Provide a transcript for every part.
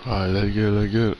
Alright, let's get it, let's get it.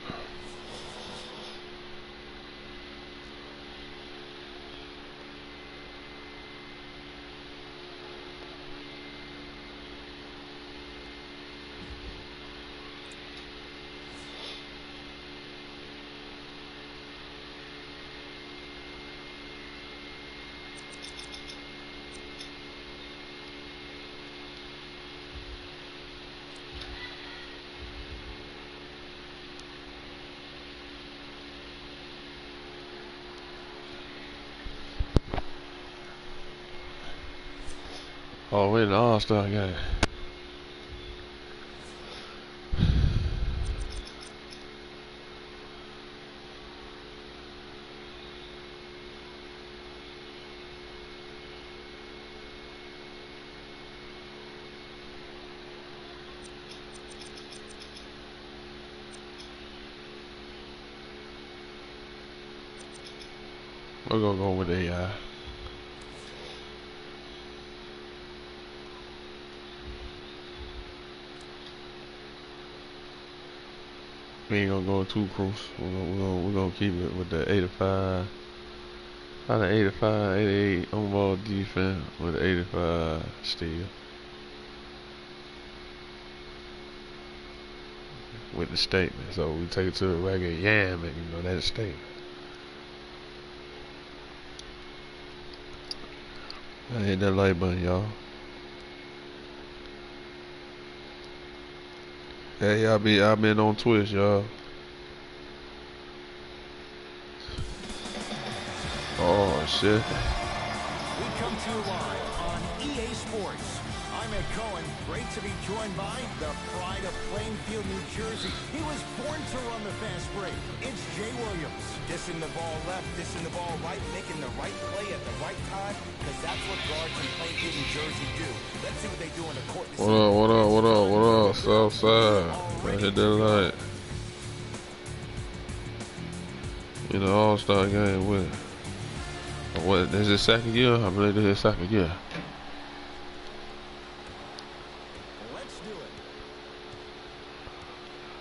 Oh, we're in the All-Star game. We're gonna go with AI. We ain't gonna go too close. We're gonna keep it with the 85. Out of 85, 88 on ball defense with 85 steal. With the statement. So we take it to a regular yam and you know that's a statement. I hit that like button, y'all. Hey, I've been on Twitch, y'all. Oh shit. We come to you live on EA Sports. I'm Ed Cohen. Great to be joined by the pride of Plainfield, New Jersey. He was born to run the fast break. It's Jay Williams. Dissing the ball left, dissing the ball right, making the right play at the right time, because that's what guards in Plainfield, New Jersey do. Let's see what they do on the court. What up? Southside. I hit that light. In the All-Star game with. What, this is his second year? I believe this is his second year. Let's do it.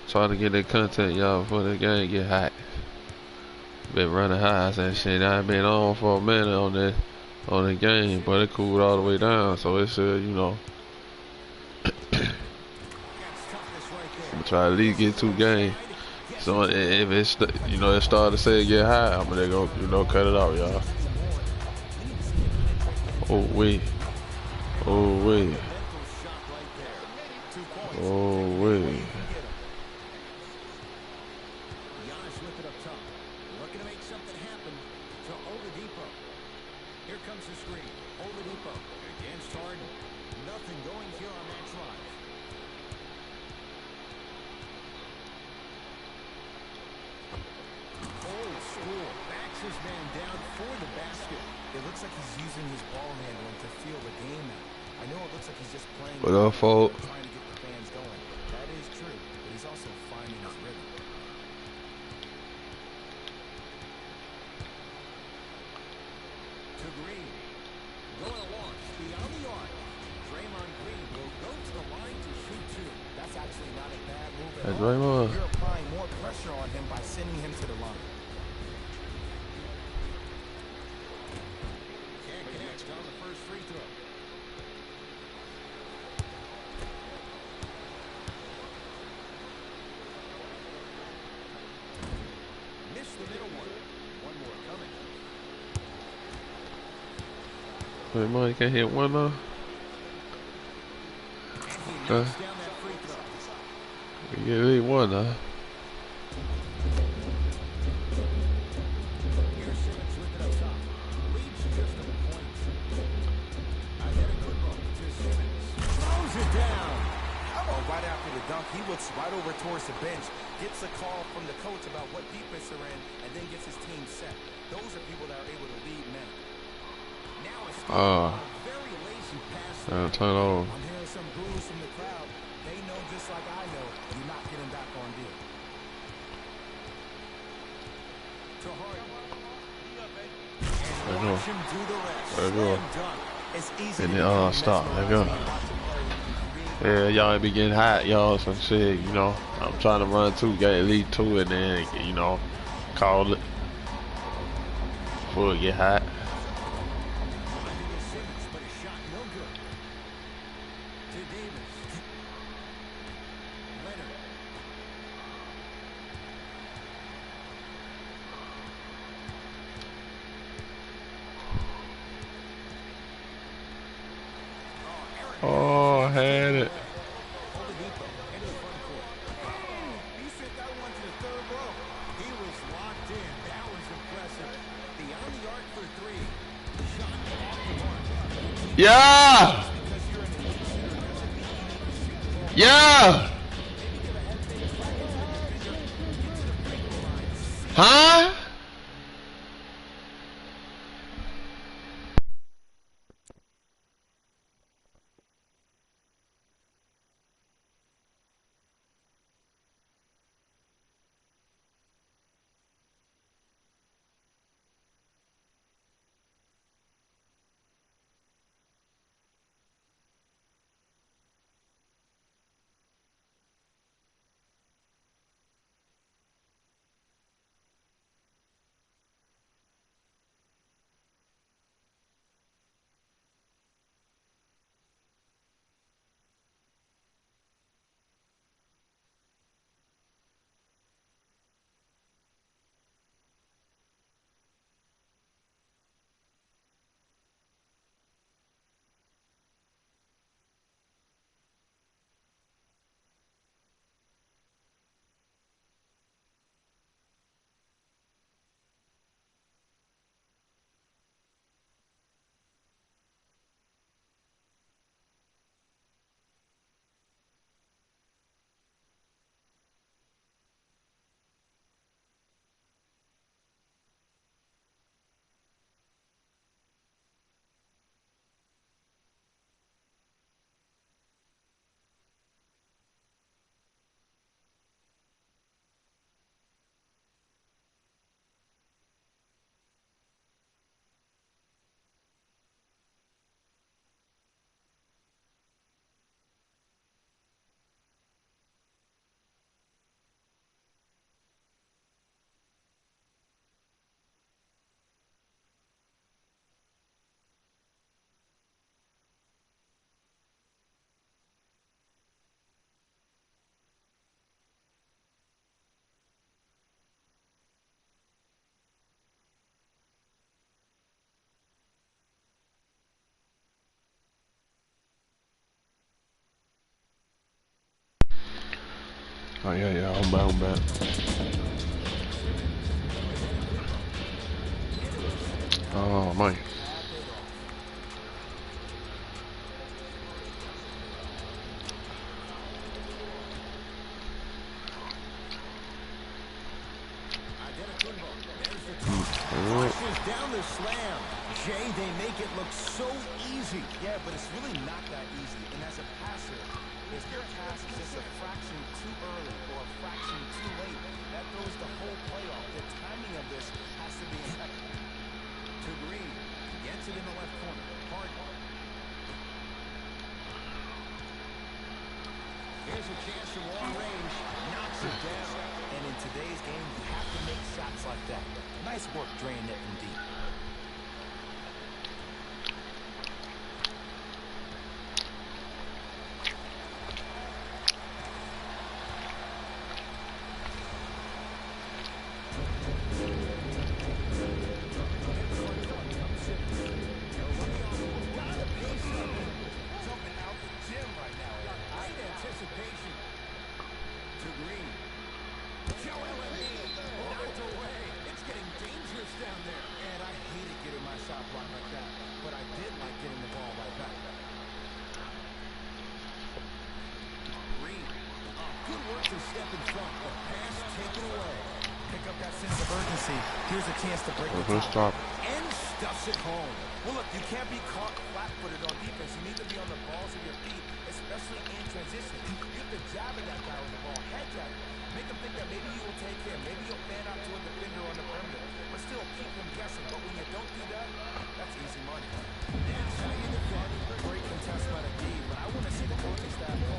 Trying to get that content, y'all, before the game get hot. Been running high, I said shit. I ain't been on for a minute on the game, but it cooled all the way down. So it's you know, I'm gonna try to at least get 2 games. So if it's you know it start to say it get high, I'm gonna go cut it out, y'all. Oh wait. Oh wait. Oh wait. Giannis with it up top. Looking to make something happen to Oladipo. Here comes the screen. Oladipo against Harden. Nothing going here on that drive. Old school. Backs his man down for the basket. It looks like he's using his ball handling to feel the game now. I know it looks like he's just playing. What up, folk? Trying to get the fans going. That is true, but he's also finding his rhythm. To Green. Going to launch beyond the arc. Draymond Green will go to the line to shoot 2. That's actually not a bad move at all. Draymond. You're applying more pressure on him by sending him to the line. Can't connect on the first free throw. Missed the middle one. One more coming. Wait, man, you can't hit one though. And he knocks down that free throw. Yeah, they one, huh? Here's Simmons with it up top. Leads just a point. Identical to Simmons. Throws it down. Oh, right after the dunk, he looks right over towards the bench, gets a call from the coach about what defense they're in, and then gets his team set. Those are people that are able to lead men. Now it's a very lazy pass. Turn over. I'm hearing some boos from the crowd. They know just like I know, you're not getting back on deal. To Harden. And watch him do the rest. There you go. Slam dunk. It's easy And to then become stop. There you go. mesmerized when you watch a player like Green Yeah, y'all be getting hot, y'all. Some shit, you know. I'm trying to run two, get at least two, and then you know, call it before it get hot. Finding his Simmons, but his shot no good. To Davis. Leonard. Oh, Aaron Hernandez Oh, I is had taken it. away. Oladipo into the front court. Oh, he sent that one to the third row. He was locked in. That was impressive. Beyond the arc for three. Shot off the mark. Yeah, Just because you're an elite shooter doesn't mean you need to shoot the ball yeah, consistently. Maybe give a head fake, try to get to the defender, get to the free throw line, seal it. huh? Oh yeah, yeah, I'm back, I'm back. Oh man. Adetokunbo, there's the two. Alright. Flushes down the slam. Jay, they make it look so easy. Yeah, but it's really not that easy. And as a passer, if your pass is just a fraction too early or a fraction too late, that throws the whole play off. The timing of this has to be impeccable. To Green. Gets it in the left corner. Harden. Here's a chance from long range. Knocks it down. And in today's game, you have to make shots like that. Nice work draining it from deep. Jumping out the gym right now, Aaron. Great anticipation. To Green. Joel Embiid. Knocked away. It's getting dangerous down there. And I hated getting my shot blocked like that, but I did like getting the ball right back. Green. Good work to step in front. The pass taken away. Pick up that sense of urgency. Here's a chance to break the First top. stop. And stuffs it home. Well, look, you can't be caught flat-footed on defense. You need to be on the balls of your feet, especially in transition. You have to jab at that guy with the ball, head jab. Make him think that maybe you will take him. Maybe you'll fan out to a defender on the perimeter. But still, keep him guessing. But when you don't do that, that's easy money. And stay in the front. Great contest by the D, but I want to see the coaching staff go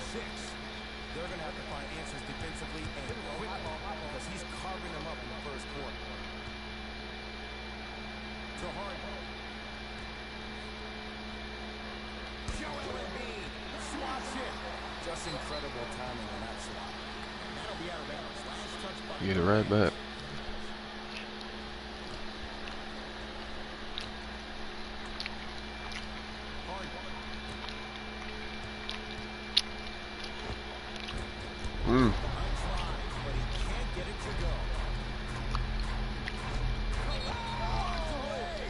6. They're going to have to find answers defensively and quickly because he's carving them up in the first quarter. To Harden. Joel Embiid swats it. Just incredible timing on that swat. That'll be out of bounds. Last touch by Get it right back. But he can't get it to go.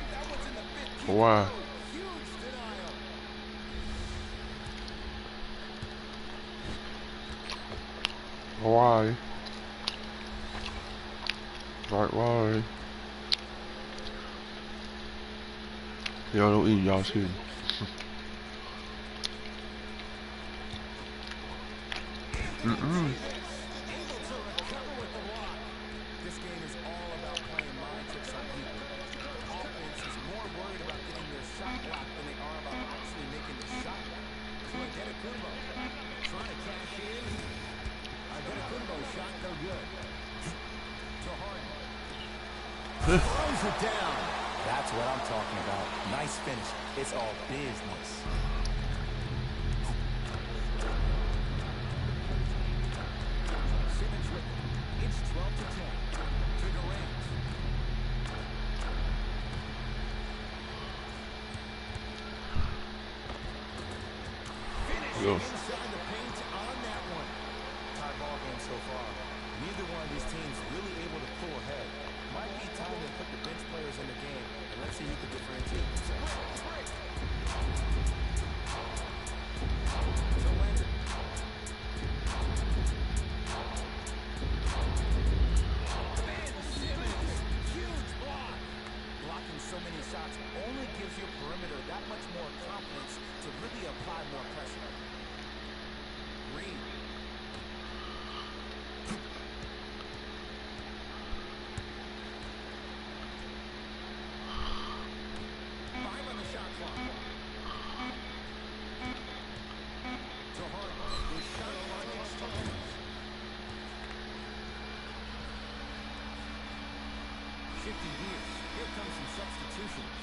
That was in the 15. Why? Huge denial. Why? Like why? Y'all don't eat, y'all see. Able to recover with the block. This game is all about playing mind tricks on people. Offense is more worried about getting their shot blocked than they are about actually making the shot. So Antetokounmpo trying to cash in. Antetokounmpo shot no good. To Harden. Throws it down. That's what I'm talking about. Nice finish. It's all business. Simmons with it. It's 12-10. To Durant. Finishing Yo. inside the paint on that one. Tie ball game so far. Neither one of these teams really able to pull ahead. Might be time to put the bench players in the game and let's see who can differentiate themselves. To Leonard. Ben Simmons, huge block. Blocking so many shots only gives your perimeter that much more confidence to really apply more pressure. Green. 5 on the shot clock. To Harden. His shot clock expires. Shifting gears. Here comes some substitutions.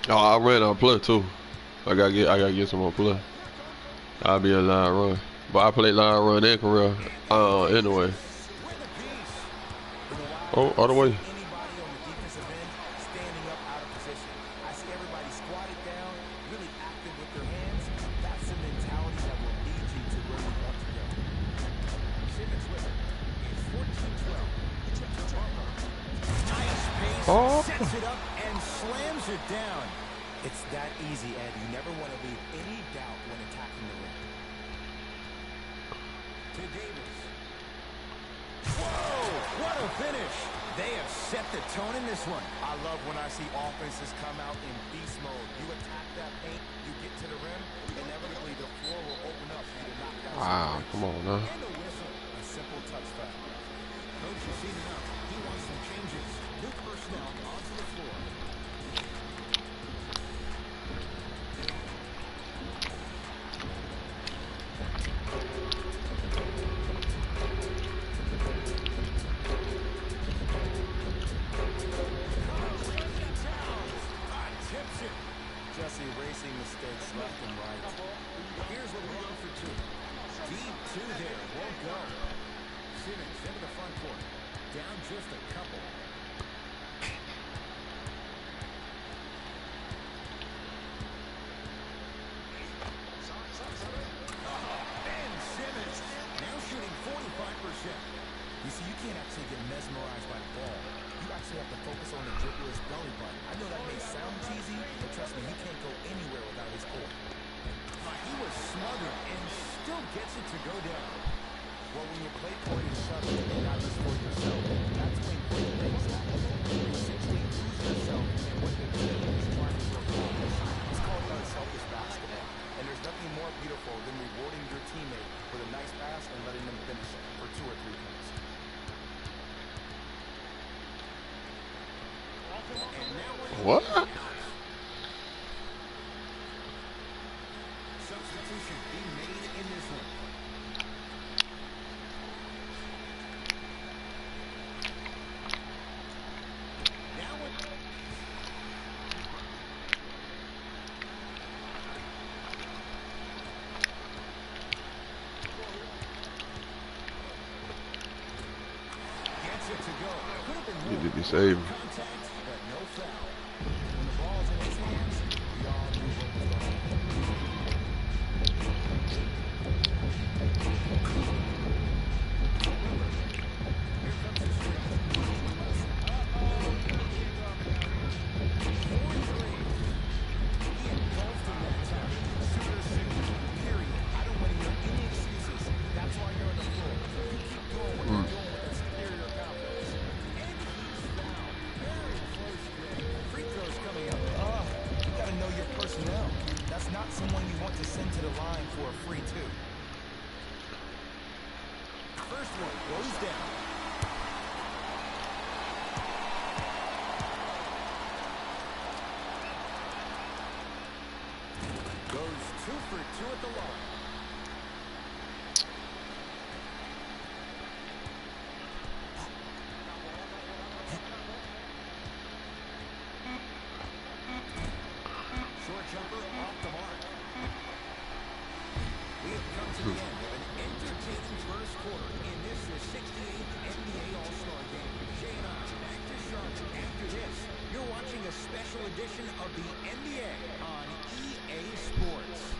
Oh, I ran on play too. I gotta get some more play. I'll be a line run, but I play line run and career. Anyway. Oh, all the way. Anybody on the defensive end standing up out of position. I see everybody squatted down, really active with their hands. That's the mentality that will lead you to where you want to go. Simmons with it. It's 14-12. Nice pace. Oh. Sets it up and slams it down. It's that easy, Ed. You never want to leave any doubt when attacking the rim. To Davis. Whoa! What a finish! They have set the tone in this one. I love when I see offenses come out in beast mode. You attack that paint, you get to the rim, inevitably the floor will open up for you to knock down. Wow, come on now. And a whistle. A simple touch foul. Coach has seen enough. He wants some changes. New personnel onto the floor. Just erasing mistakes left and right. Here's what we're going for 2. Deep 2 there. Won't go. Simmons into the front court. Down just a couple. What? Substitution being made in this one. Now it. Gets it to go. Could have been You more. did be saving. Contact, but no foul. When the ball's in his hands, we all knew what was going on. Here comes the screen. 4-3. He engulfed him that time. Shooter signal. Period. I don't want to hear any excuses. That's why you're on the floor. You keep doing what you're doing with that superior confidence. And he's fouled. Very close game. Free throws coming up. You got to know your personnel. That's not someone you want to send to the line for a free two. First one goes down. Goes 2 for 2 at the line. Short jumper off the mark. We have come to the end of an entertaining first quarter in this, the 68th NBA All-Star Game. Jay and I back to Charlotte after this. You're watching a special edition of the NBA on EA Sports.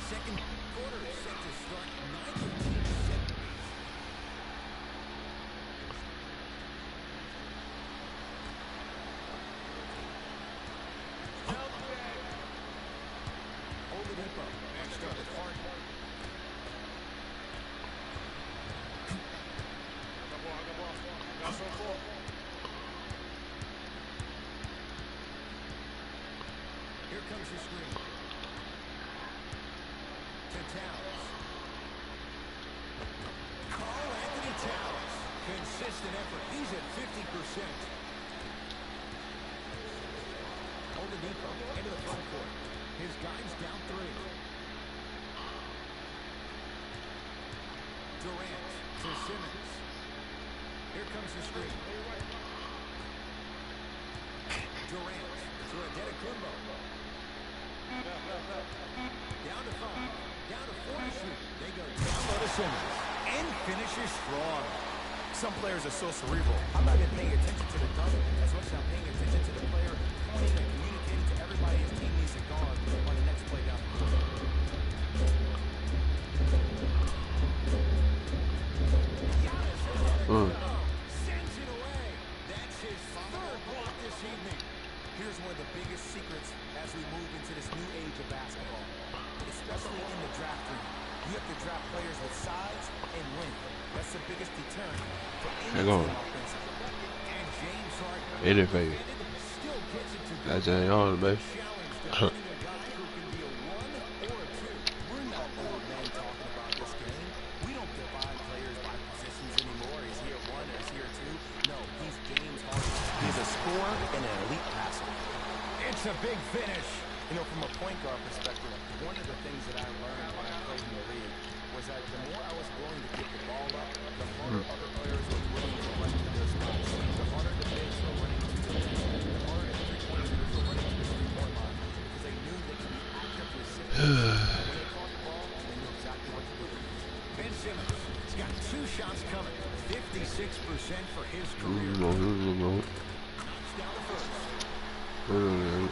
Second quarter is set to start. Neither team set. Oladipo matched up with Harden. Here comes your screen. To Towns. Karl Anthony Towns. Consistent effort. He's at 50%. Oladipo into the front court. His guys down 3. Durant to Simmons. Here comes the screen. Durant to Antetokounmpo. Down to 5. Down to 4 to shoot. They go down low to Simmons. And finishes strong. Some players are so cerebral. I'm not even paying attention to the dunk as much as I'm paying attention to the player pointing and communicating to everybody his team needs to guard on the next play down the court. Sends it away. That's his 3rd block this evening. Here's one of the biggest secrets as we move into this new age of basketball, especially in the draft room. You have to draft players with size and length. That's the biggest deterrent for any Hang on. team offensively. And James Harden Anything. still gets it to go. That's on, baby. Challenge to finding a guy who can be a 1 or a 2. We're not old men talking about this game. We don't divide players by positions anymore. Is he a 1 or is he a 2? No, he's James Harden. He's a scorer and an elite passer. It's a big finish. You know, from a point guard perspective, one of the things that I learned when I played in the league was that the more I was willing to give the ball up, the harder other players were willing to run to their spots. The harder the bigs were running to the rim. The harder the three-point shooters were running to the three-point line because they knew they could be active recipients. When they caught the ball, they knew exactly what to do. Ben Simmons has got 2 shots coming. 56% for his career. Knocks down the first. And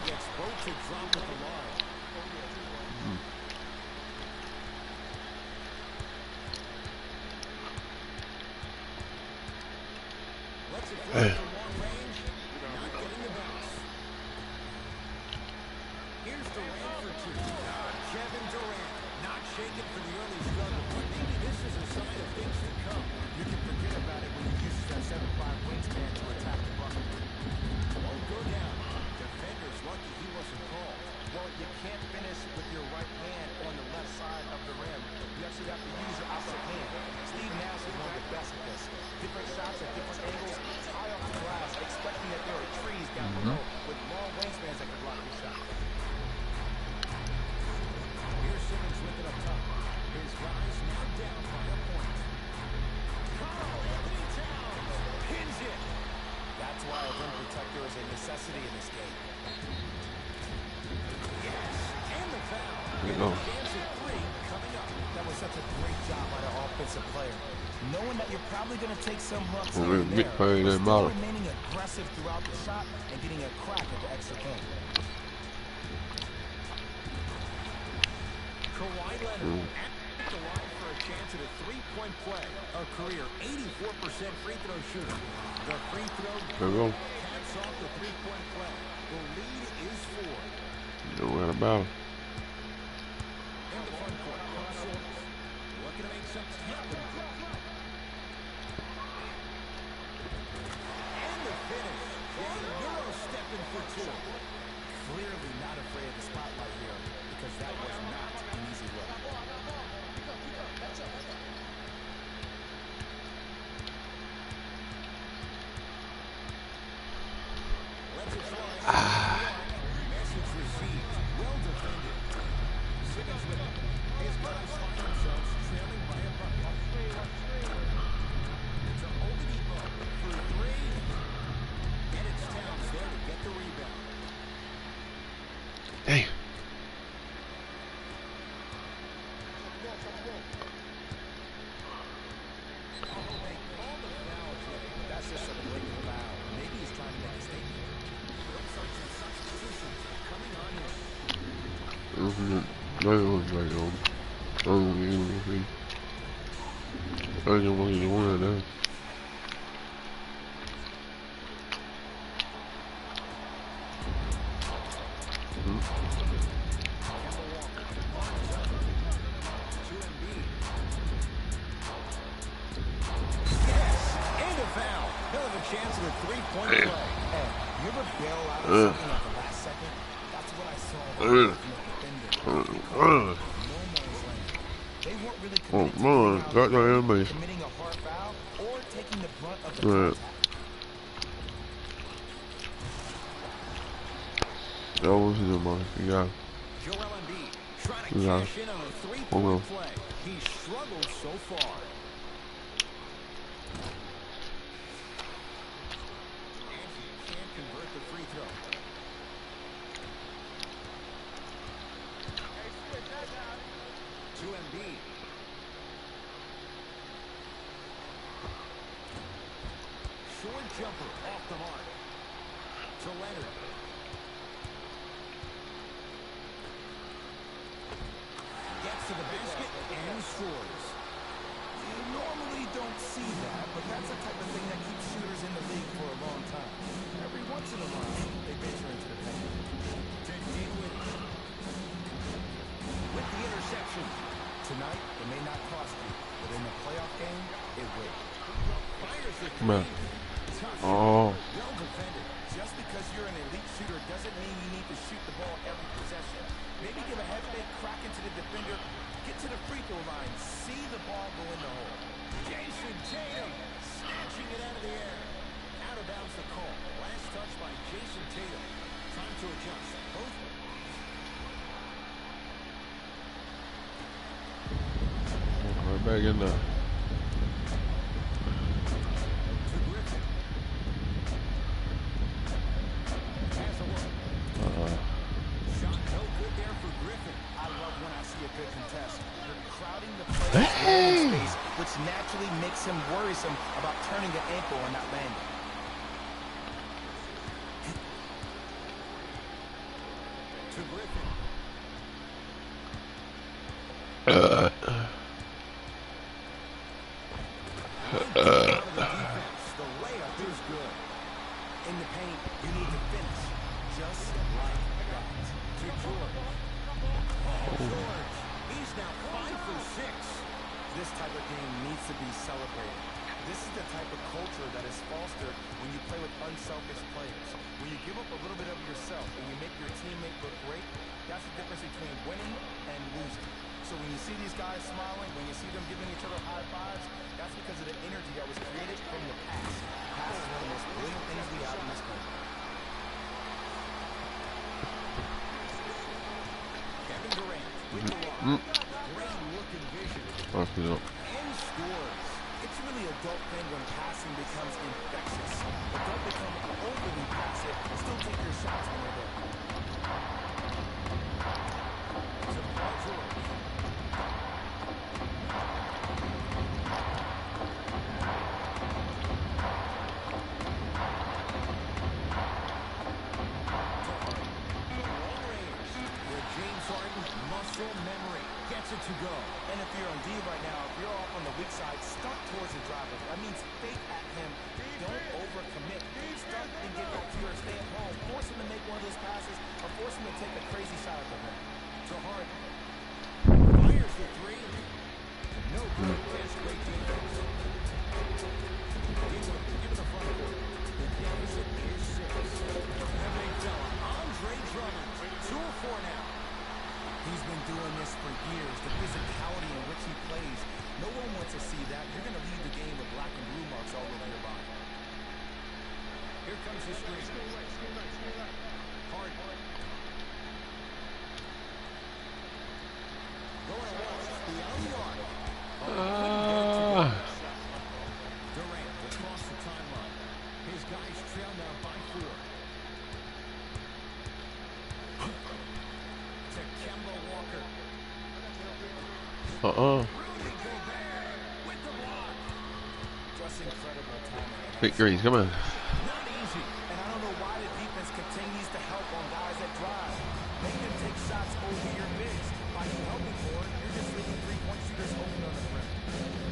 gets both to drop at the line. Lets it fly from long range. Not getting the bounce. Here's Durant for 2. Kevin Durant not shaken for the early struggle, but maybe 6'7" wingspan to attack the bucket. Won't go down. Defender's lucky he wasn't called. Well, you can't finish with your right hand on the left side of the rim. You actually have to use your opposite hand. Steve Nash is one of the best at this. Different shots at different angles, high off the glass, expecting that there are trees down below with long wingspans that can block your shot. Here's Simmons with it up top. His rise now down by a point. Karl Anthony Towns pins it. That's why a rim protector is a necessity in this game. Yes, and the foul. There you go. Chance at three coming up. That was such a great job by the offensive player. Knowing that you're probably going to take some looks Well, here and big there, play, but that still matter. remaining aggressive throughout the shot and getting a crack at the extra point. Kawhi Leonard at the line for a chance at a three-point play. A career 84% free throw shooter. The free throw There we go. caps off the three-point play. The lead is 4. No way about it. In the front court, Simmons looking to make something happen. And the finish. Euro stepping for 2. Clearly not afraid of the spotlight here because that was not an easy look. Let's it fly. Message received. Well defended. Simmons with it. His guys find themselves trailing by a bucket. To Oladipo for 3. And it's Towns there to get the rebound. Hey. They call the foul, Jay. That's just a blatant foul. Maybe he's trying to make a statement. Brooks are in such positions coming on in. I don't really want that. And a foul. He'll have a chance at a three-point Hey. play. Hey, you ever bail out of something at the last second? That's what I saw from the defender. No man's land. They weren't really committed to man, getting out got of that the in me. committing a hard foul or taking the brunt of the Right. contact. That was his money. Yeah. Joel Embiid trying to Yeah. cash in on a Hold three-point on. play. He struggled so far. And he can't convert the free throw. To Embiid. Short jumper off the mark. To Leonard. Gets to the basket and scores. You normally don't see that, but that's the type of thing that keeps shooters in the league for a long time. Every once in a while, they venture into the paint. To Dinwiddie. With the interception. Tonight, it may not cost you, but in the playoff game, it will. Fires the Man. three. Tough. Oh. Well defended. Just because you're an elite shooter doesn't mean you need to shoot the ball every possession. Maybe give a head-fake crack into the defender, get to the free throw line, see the ball go in the hole. Jason Tatum snatching it out of the air. Out of bounds the call. Last touch by Jason Tatum. Time to adjust. Both. Right back in there. To Griffin. Has a look. Shot no good there for Griffin. I love when I see a good contest. You're crowding the player's landing space, which naturally makes him worrisome about turning an ankle and not landing. To Griffin. The layup is good. In the paint, you need to finish just like that. To George. Oh, George. He's now 5 for 6. This type of game needs to be celebrated. This is the type of culture that is fostered when you play with unselfish players. When you give up a little bit of yourself and you make your teammate look great, that's the difference between winning and losing. So when you see these guys smiling, when you see them giving each other high fives, that's because of the energy that was created from the past. Pass is one of the most brilliant things we have in this game. Kevin Durant with the rock. Great looking vision. And scores. It's really a dope thing when passing becomes infectious. But don't become overly passive. Still take your shots when they're there. To Paul George. Muscle memory gets it to go. And if you're on D right now, if you're off on the weak side, stuck towards the driver. That means fake at him. Don't overcommit. Stuck and get back to your stay at home. Force him to make one of those passes or force him to take a crazy shot at the rim. To Harden. Fires the three. No good. That's great defense. Give it the front court. The deficit is 6. And big fella, Andre Drummond. 2 or 4 now. He's been doing this for years, the physicality in which he plays. No one wants to see that. You're going to leave the game with black and blue marks all over your body. Here comes the screen. Hard. Going once, beyond the arc. Durant across the timeline. His guys trail now by 4. Big Greens, come on. Not easy, and I don't know why the defense continues to help on guys that drive. Make them take shots over your bigs. By you helping for it, you're just leaving 3-point shooters open on the rim.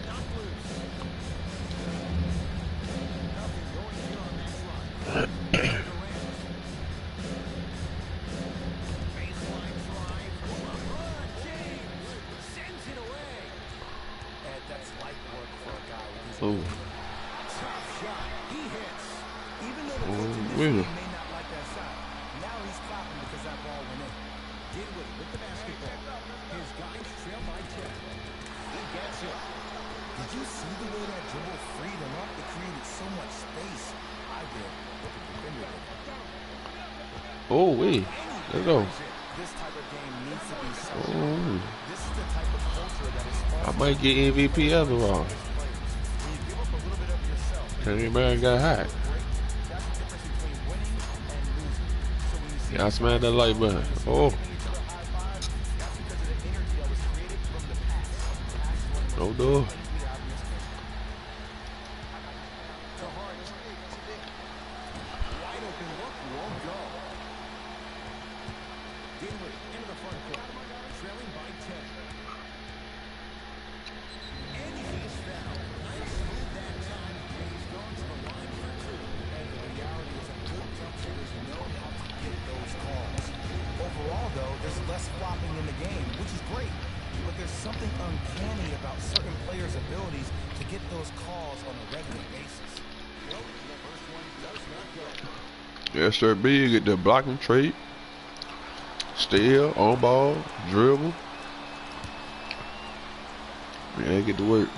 Not loose. Nothing going here on that slide. Baseline drive. LeBron James sends it away. And that's light work for a guy with his tough shot. He hits. Even though the coach initially may not like that shot, now he's clapping because that ball went in. Dinwiddie with the basketball. His guys trail by 10. He gets it. Did you see the way that dribble freed him up? It created so much space. I did. Look at the defender did. Oh, wait. Let's go. This type of game needs to be so. This is the type of culture that is I might get MVP after all. Kenny Man got hot. Yeah, I smacked that light button. Oh. No door. SRB, you get the blocking trait, steal, on ball, dribble. Yeah, they get to work.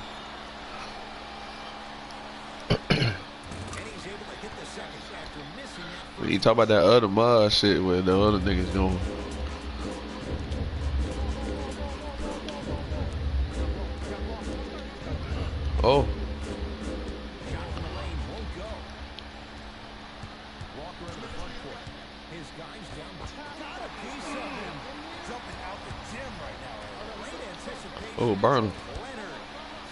You talk about that other mod shit where the other niggas going. Oh. Oh, burn him.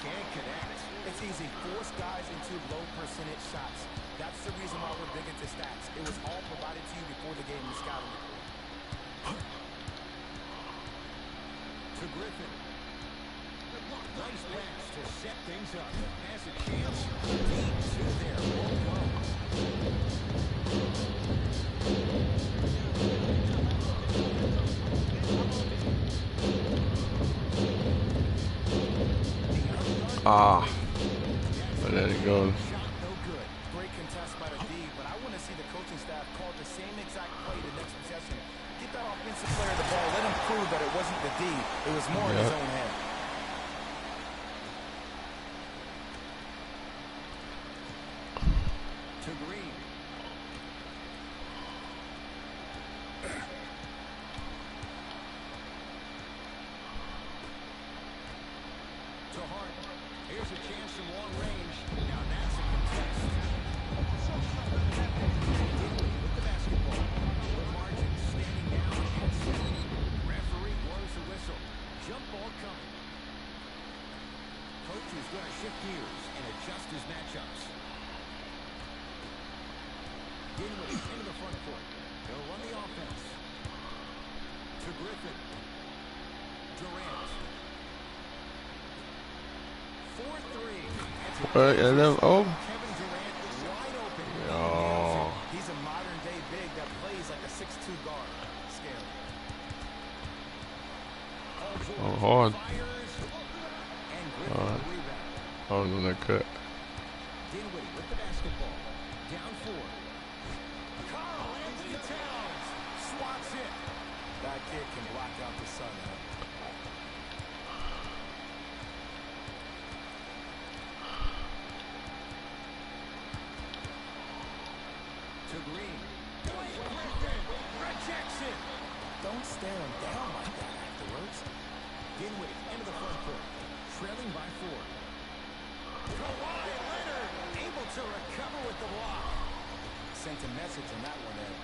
Can't connect. It's easy. Force guys into low percentage shots. That's the reason why we're big into stats. It was all provided to you before the game was scouted. To Griffin. Nice pass to set things up. Has a chance. Deep to there. Won't go. let it go. Shot no good. Great contest by the D, but I want to see the coaching staff call the same exact play the next possession. Get that offensive player the ball. Let him prove that it wasn't the D. It was more in his own head. To Green. To Harden. Here's a chance from long range. Now that's a contest. With the basketball. With Martin standing down and set. Referee blows the whistle. Jump ball coming. Coach is going to shift gears and adjust his matchups. Dinwiddie into the front court. They'll run the offense. To Griffin. Durant. 4-3. And then, oh. Kevin Durant is wide open. Oh. He's a modern-day big that plays like a 6'2 guard. Scary. Oh, hard. Fires. And Griffin with the rebound. Oh, no, that cut. Dinwiddie with the basketball. Down 4. Karl Anthony Towns swats it. That kid can block out the sun. To Green. Rejection. Don't stare him down like that afterwards. Dinwiddie into the front court. Trailing by 4. Kawhi Leonard able to recover with the block. Sent a message on that one, Ed.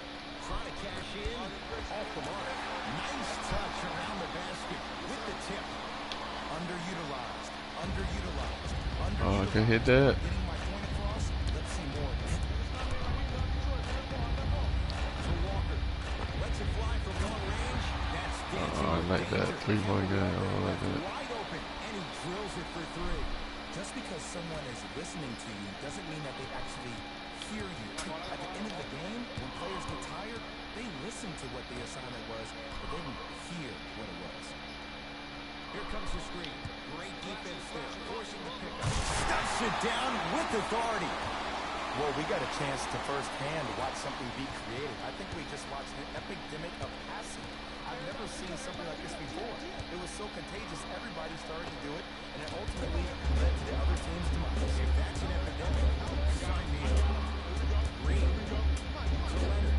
Trying to cash in. Off the mark. Nice touch around the basket with the tip. Underutilized. Underutilized. Oh, I can hit that. Getting my point across. Let's see more of it. To Walker. Lets it fly from long range. That's Oh, I like that 3-point game. I like that. wide open, and he drills it for 3. Just because someone is listening to you doesn't mean that they actually hear you. At the end of the game, when players get tired, they listen to what the assignment was, but they didn't hear what it was. Here comes the screen. Great defense there, forcing the pickup. Stuffs it down with authority. Well, we got a chance to firsthand watch something be created. I think we just watched an epidemic of passing. I've never seen something like this before. It was so contagious, everybody started to do it, and it ultimately led to the other team's demise. If that's an epidemic, sign me up. Green. To Leonard.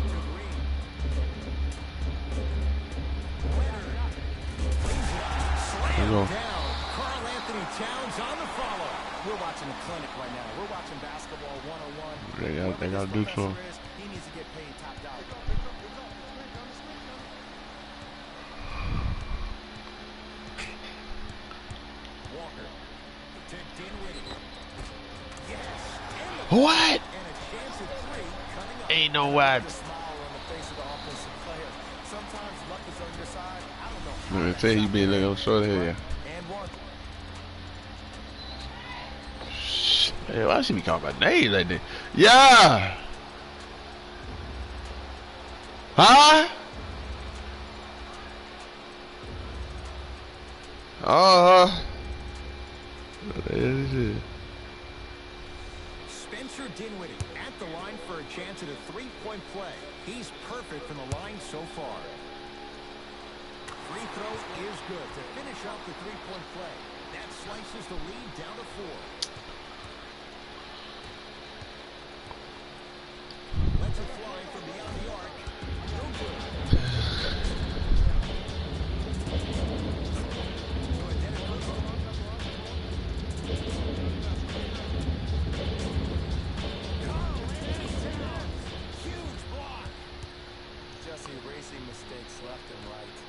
To Green. Leonard. There you go. Down. Karl Anthony Towns on the follow. We're watching a clinic right now. We're watching basketball 101. They got to do something. He needs to get paid top dollar. Walker to Dinwiddie. Yes. What? And a chance at 3 coming up. Ain't no way. The smile on the face of the offensive player. Sometimes luck is on your side. I don't know. Let me tell you, be like I'm short here. And 1. Hey, why should be calling my name like that? Yeah. Huh? Spencer Dinwiddie at the line for a chance at a 3-point play. He's perfect from the line so far. Free throw is good to finish off the 3-point play. That slices the lead down to 4. Lets it fly from beyond the arc. No good. To Antetokounmpo. Karl Anthony Towns. Huge block. Just erasing mistakes left and right.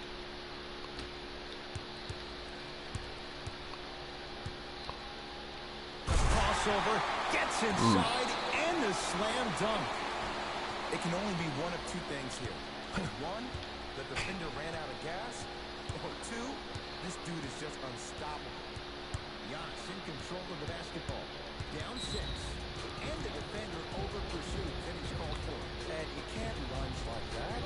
Crossover, gets inside, and the slam dunk. It can only be one of 2 things here. 1, the defender ran out of gas. Or 2, this dude is just unstoppable. Giannis in control of the basketball. Down 6. And the defender over-pursued. Then he's called for. And you can't lunge like that.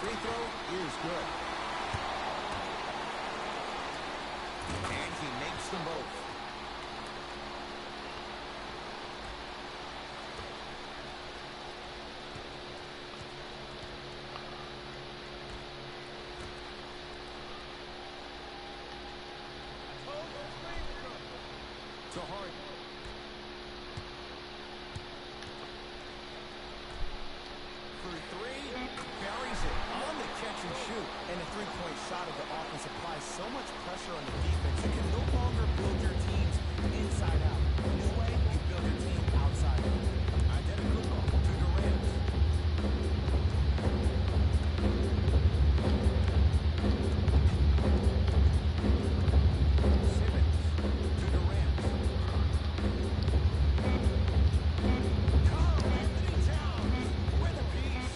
free throw is good. And he makes them both. To Harden. For three, buries it on the catch and shoot. And a three-point shot of the offense applies so much pressure on the defense. You can no longer build your teams inside out. The new way, you build your team outside out. Identical to Durant. Simmons to Durant. Anthony Towns with a piece.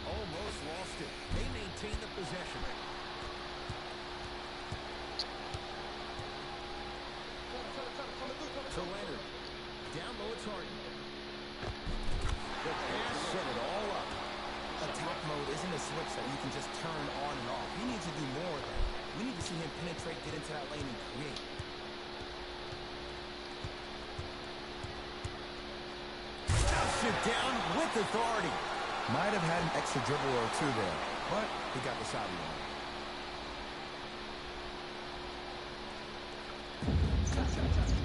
Almost lost it. They maintain the possession. To Leonard. Down low, it's Harden. The pass set it all up. Attack mode isn't a switch that you can just turn on and off. He needs to do more of that. We need to see him penetrate, get into that lane, and create. Stuffs it down with authority. Might have had an extra dribble or two there, but he got the shot on.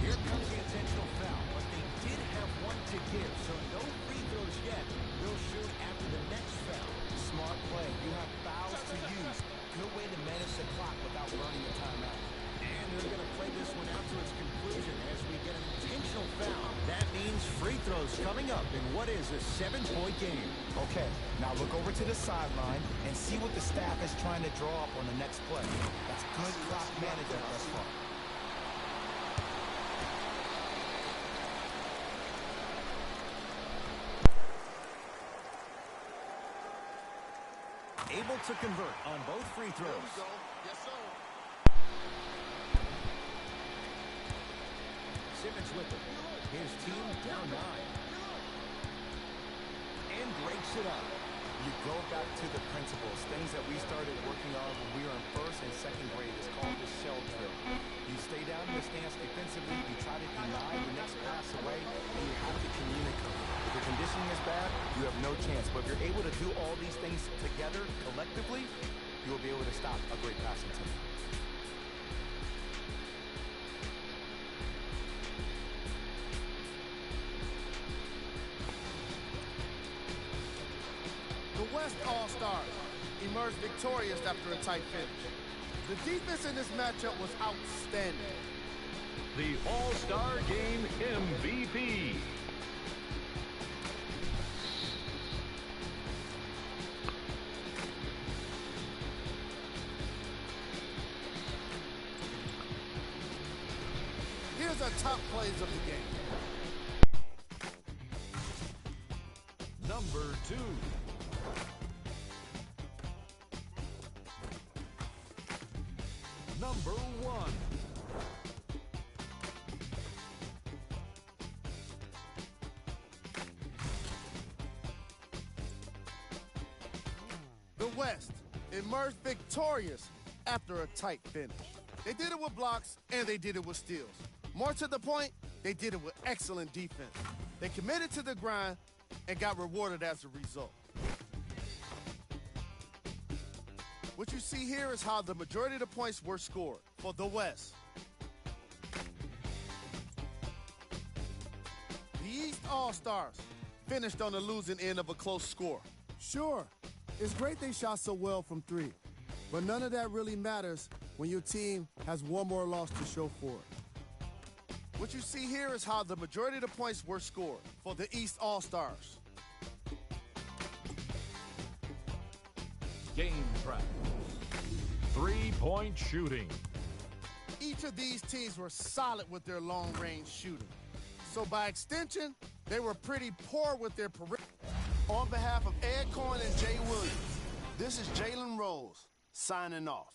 Here comes the intentional foul, but they did have one to give, so no free throws yet. They'll shoot after the next foul. Smart play. You have fouls to use. Good way to manage the clock without burning a timeout. And they're going to play this one out to its conclusion as we get an intentional foul. That means free throws coming up in what is a 7-point game. Okay, now look over to the sideline and see what the staff is trying to draw up on the next play. That's good clock management thus far. Able to convert on both free throws. Yes, sir. Simmons with it. His team down 9. And breaks it up. You go back to the principles, things that we started working on when we were in first and second grade. It's called the shell drill. You stay down in the stance defensively, you try to deny the next pass away, and you have to communicate. If the conditioning is bad, you have no chance. But if you're able to do all these things together, collectively, you will be able to stop a great passing team. The West All-Stars emerged victorious after a tight finish. The defense in this matchup was outstanding. The All-Star Game MVP. Here's our top plays of the game. Number 2. Number 1. The West emerged victorious after a tight finish. They did it with blocks, and they did it with steals. More to the point, they did it with excellent defense. They committed to the grind and got rewarded as a result. What you see here is how the majority of the points were scored for the West. The East All-Stars finished on the losing end of a close score. Sure, it's great they shot so well from three, but none of that really matters when your team has one more loss to show for it. What you see here is how the majority of the points were scored for the East All-Stars. Game practice. 3-point shooting. Each of these teams were solid with their long-range shooting. So by extension, they were pretty poor with their perimeter. On behalf of Ed Cohen and Jay Williams, this is Jalen Rose signing off.